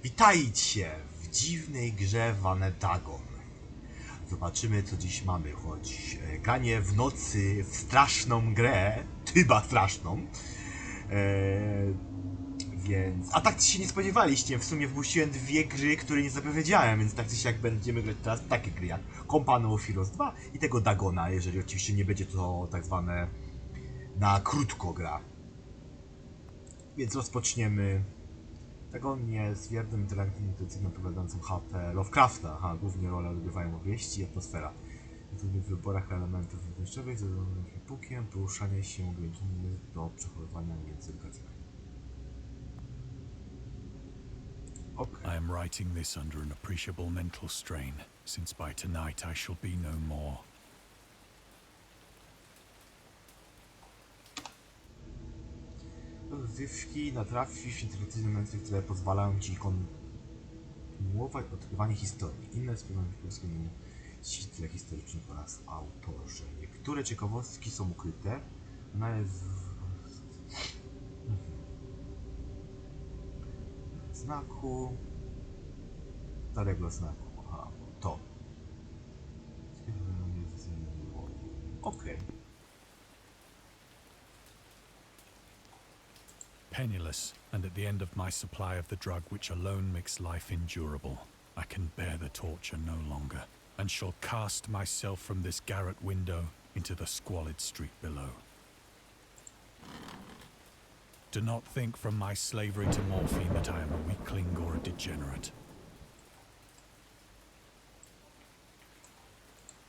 Witajcie w dziwnej grze zwanej Dagon. Zobaczymy, co dziś mamy, choć granie w nocy w straszną grę, chyba straszną. Więc... A tak się nie spodziewaliście, w sumie wpuściłem dwie gry, które nie zapowiedziałem, więc tak jak będziemy grać teraz takie gry jak Company of Heroes 2 i tego Dagona, jeżeli oczywiście nie będzie to tak zwane na krótko gra. Więc rozpoczniemy. Dagon jest wiernym interaktywnym detektywem opowiadającym HP Lovecrafta. Głównie rolę odgrywają opowieści i atmosfera. W wyborach elementów wewnętrznych, zadawanym pukiem, poruszanie się ograniczone do przechowywania między lokacjami. I am writing this under an appreciable mental strain, since by tonight I shall be no more. Rozrywki natrafisz interaktywne elementy, które pozwalają ci kontynuować odkrywanie historii. Inne wspomniane w polskim ściśle historycznych oraz autorze. Niektóre ciekawostki są ukryte. Ona jest znaku starego znaku. To. Okej. Penniless, and at the end of my supply of the drug which alone makes life endurable, I can bear the torture no longer, and shall cast myself from this garret window into the squalid street below. Do not think from my slavery to morphine that I am a weakling or a degenerate.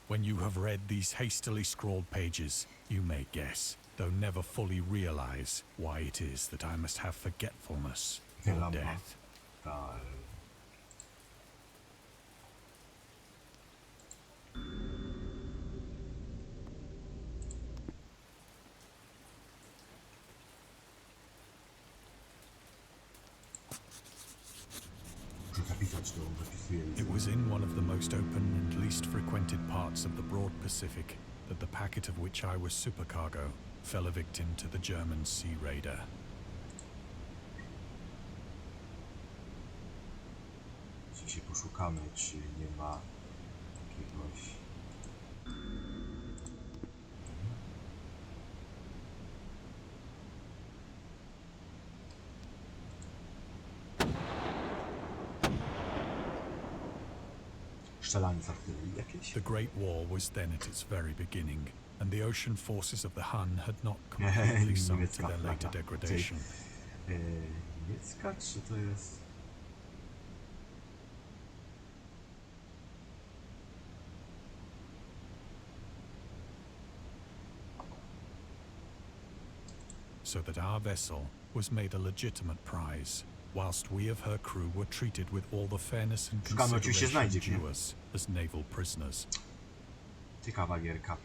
When you have read these hastily scrawled pages, you may guess, though never fully realize, why it is that I must have forgetfulness or death. It was in one of the most open and least frequented parts of the broad Pacific that the packet of which I was supercargo fell a victim to the German sea raider. Dzisiaj poszukamy, czy nie ma jakiegoś... The Great War was then at its very beginning, and the ocean forces of the Hun had not completely sunk to their later degradation. Niemiecka, czy to jest... So that our vessel was made a legitimate prize, whilst we of her crew were treated with all the fairness and consideration due us as naval prisoners. Ciekawa gierka.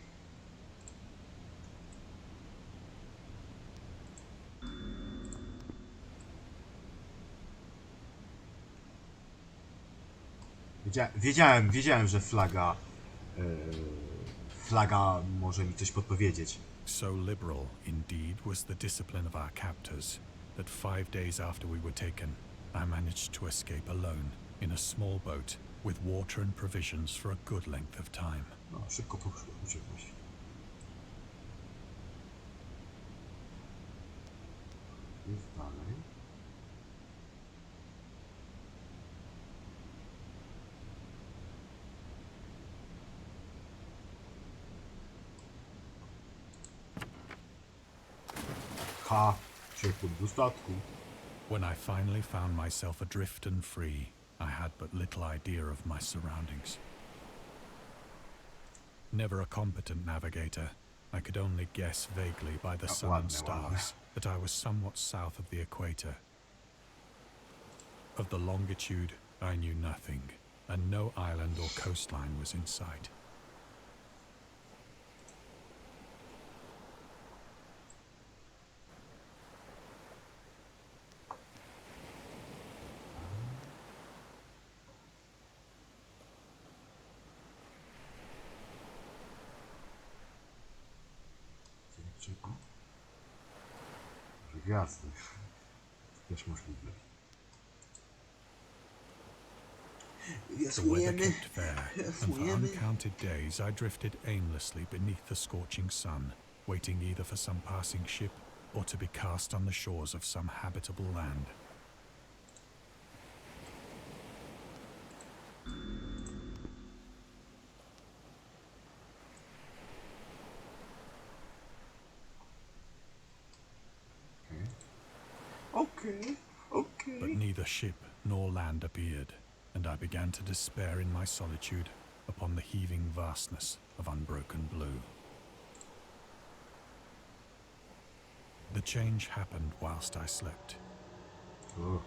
Wiedziałem, że flaga może mi coś podpowiedzieć. So liberal, indeed, was the discipline of our captors, that 5 days after we were taken, I managed to escape alone in a small boat with water and provisions for a good length of time. No, szybko uciekłeś. Jest dalej. When I finally found myself adrift and free, I had but little idea of my surroundings. Never a competent navigator, I could only guess vaguely by the sun and stars that I was somewhat south of the equator. Of the longitude, I knew nothing, and no island or coastline was in sight. Gwiazdy. Też możliwe. The weather kept fair, and for uncounted days I drifted aimlessly beneath the scorching sun, waiting either for some passing ship or to be cast on the shores of some habitable land. Okay. But neither ship nor land appeared, and I began to despair in my solitude upon the heaving vastness of unbroken blue. The change happened whilst I slept.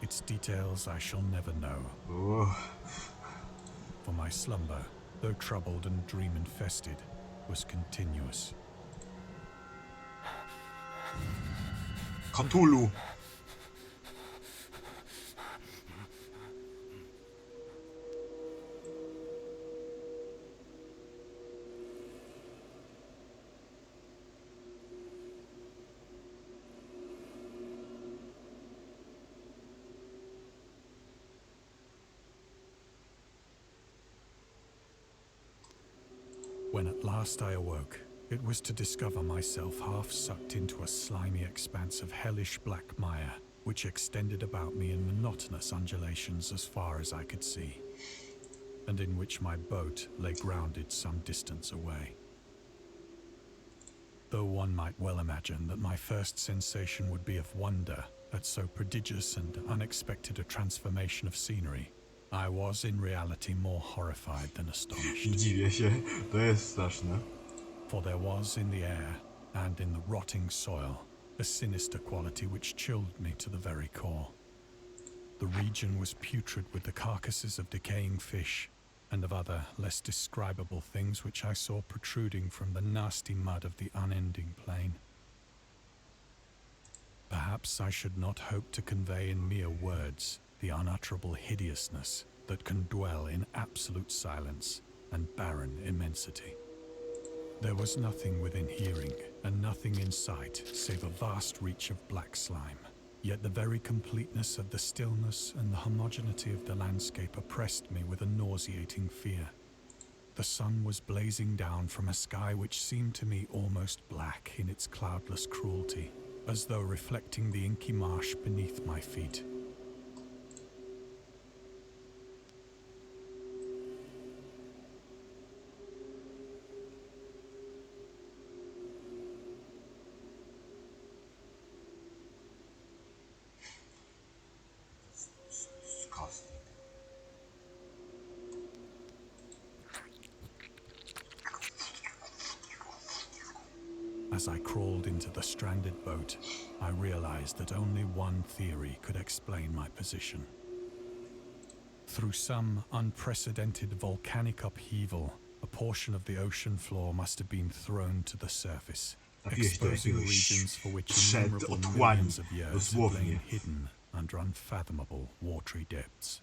Its details I shall never know. For my slumber, though troubled and dream-infested, was continuous. Cthulhu. When at last I awoke, it was to discover myself half sucked into a slimy expanse of hellish black mire, which extended about me in monotonous undulations as far as I could see, and in which my boat lay grounded some distance away. Though one might well imagine that my first sensation would be of wonder at so prodigious and unexpected a transformation of scenery, I was in reality more horrified than astonished. Dziwię się, to jest straszne. For there was in the air and in the rotting soil a sinister quality which chilled me to the very core. The region was putrid with the carcasses of decaying fish and of other less describable things which I saw protruding from the nasty mud of the unending plain. Perhaps I should not hope to convey in mere words the unutterable hideousness that can dwell in absolute silence and barren immensity. There was nothing within hearing and nothing in sight save a vast reach of black slime. Yet the very completeness of the stillness and the homogeneity of the landscape oppressed me with a nauseating fear. The sun was blazing down from a sky which seemed to me almost black in its cloudless cruelty, as though reflecting the inky marsh beneath my feet. As I crawled into the stranded boat, I realized that only one theory could explain my position. Through some unprecedented volcanic upheaval, a portion of the ocean floor must have been thrown to the surface, exposing regions for which innumerable millions of years had lain hidden under unfathomable watery depths.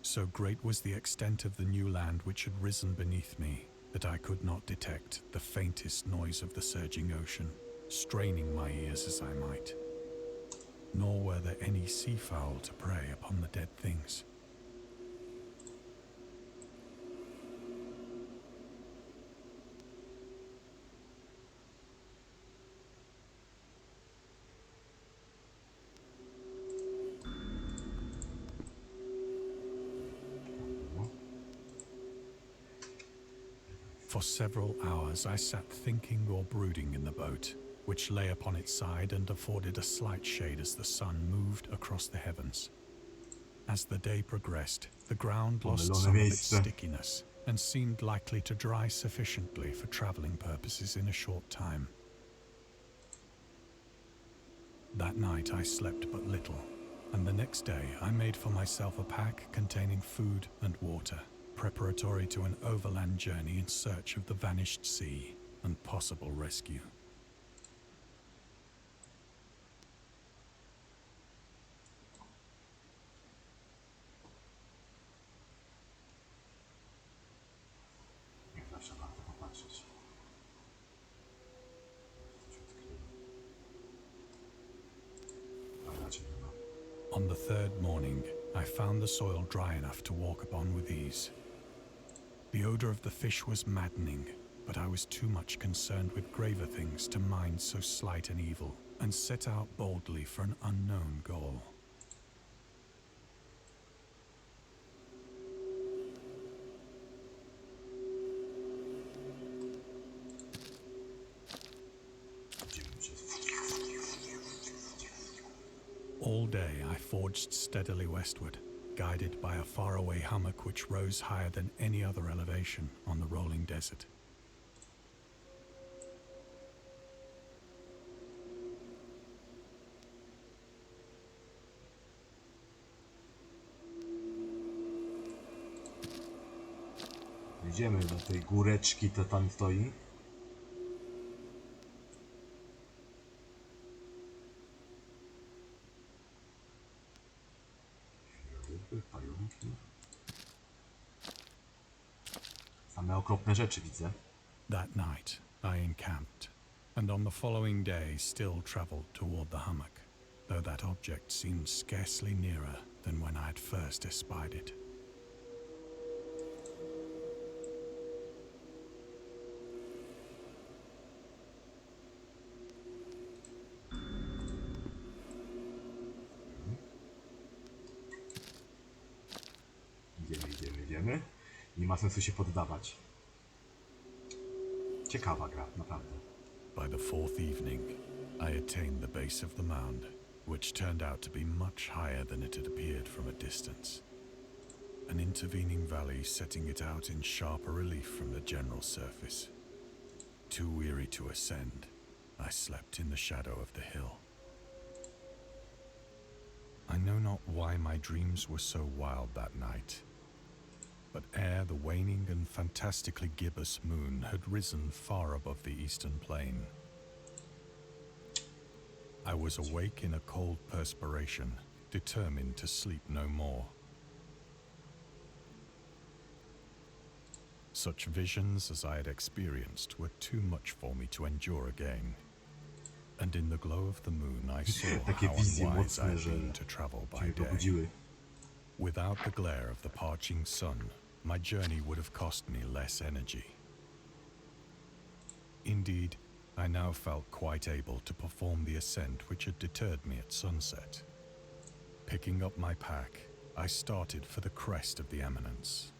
So great was the extent of the new land which had risen beneath me, that I could not detect the faintest noise of the surging ocean, straining my ears as I might. Nor were there any seafowl to prey upon the dead things. For several hours I sat thinking or brooding in the boat, which lay upon its side and afforded a slight shade as the sun moved across the heavens. As the day progressed, the ground lost some of its stickiness and seemed likely to dry sufficiently for traveling purposes in a short time. That night I slept but little, and the next day I made for myself a pack containing food and water, preparatory to an overland journey in search of the vanished sea and possible rescue. On the third morning, I found the soil dry enough to walk upon with ease. The odor of the fish was maddening, but I was too much concerned with graver things to mind so slight an evil, and set out boldly for an unknown goal. All day I forged steadily westward, guided by a faraway hummock which rose higher than any other elevation on the rolling desert. Idziemy do tej góreczki, to tam stoi. Pająki. Same okropne rzeczy widzę. That night I encamped, and on the following day still traveled toward the hummock, though that object seemed scarcely nearer than when I had first espied it. Idziemy. Nie ma sensu się poddawać. Ciekawa gra, naprawdę. By the fourth evening, I attained the base of the mound, which turned out to be much higher than it had appeared from a distance. An intervening valley setting it out in sharper relief from the general surface. Too weary to ascend, I slept in the shadow of the hill. I know not why my dreams were so wild that night, but ere the waning and fantastically gibbous moon had risen far above the eastern plain, I was awake in a cold perspiration, determined to sleep no more. Such visions as I had experienced were too much for me to endure again, and in the glow of the moon I saw how unwise I had been to travel by day. Without the glare of the parching sun, my journey would have cost me less energy. Indeed, I now felt quite able to perform the ascent which had deterred me at sunset. Picking up my pack, I started for the crest of the eminence.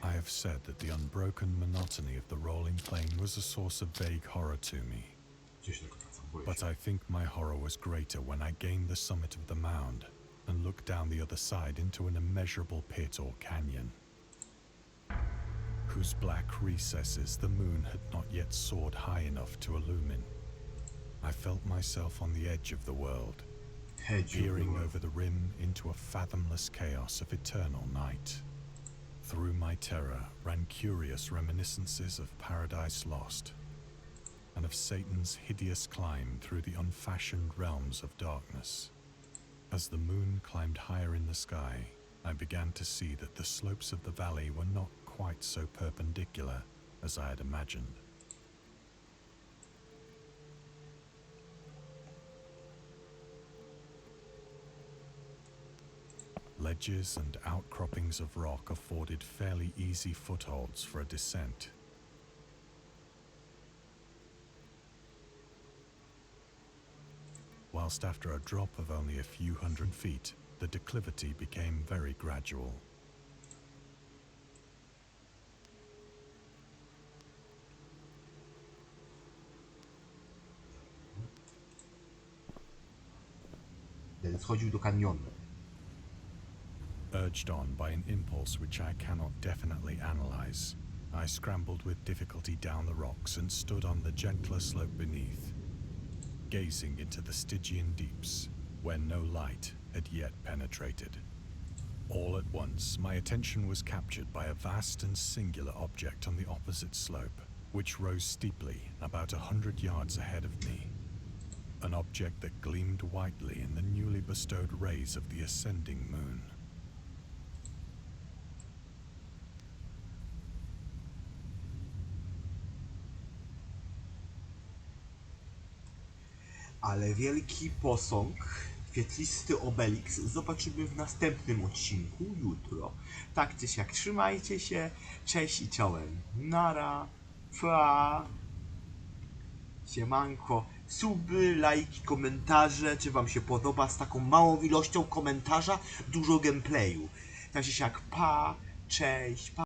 I have said that the unbroken monotony of the rolling plain was a source of vague horror to me. But I think my horror was greater when I gained the summit of the mound and looked down the other side into an immeasurable pit or canyon, whose black recesses the moon had not yet soared high enough to illumine. I felt myself on the edge of the world, peering over the rim into a fathomless chaos of eternal night. Through my terror ran curious reminiscences of Paradise Lost, and of Satan's hideous climb through the unfashioned realms of darkness. As the moon climbed higher in the sky, I began to see that the slopes of the valley were not quite so perpendicular as I had imagined. Ledges and outcroppings of rock afforded fairly easy footholds for a descent. Whilst after a drop of only a few hundred feet, the declivity became very gradual. Schodził do kanionu. Urged on by an impulse which I cannot definitely analyze, I scrambled with difficulty down the rocks and stood on the gentler slope beneath, gazing into the Stygian deeps, where no light had yet penetrated. All at once, my attention was captured by a vast and singular object on the opposite slope, which rose steeply about 100 yards ahead of me. An object that gleamed whitely in the newly bestowed rays of the ascending moon. Ale wielki posąg, świetlisty Obelix zobaczymy w następnym odcinku jutro. Tak czy siak, trzymajcie się, cześć i czołem. Nara, pa, siemanko, suby, lajki, komentarze, czy wam się podoba z taką małą ilością komentarza, dużo gameplayu. Tak czy siak, pa, cześć, pa.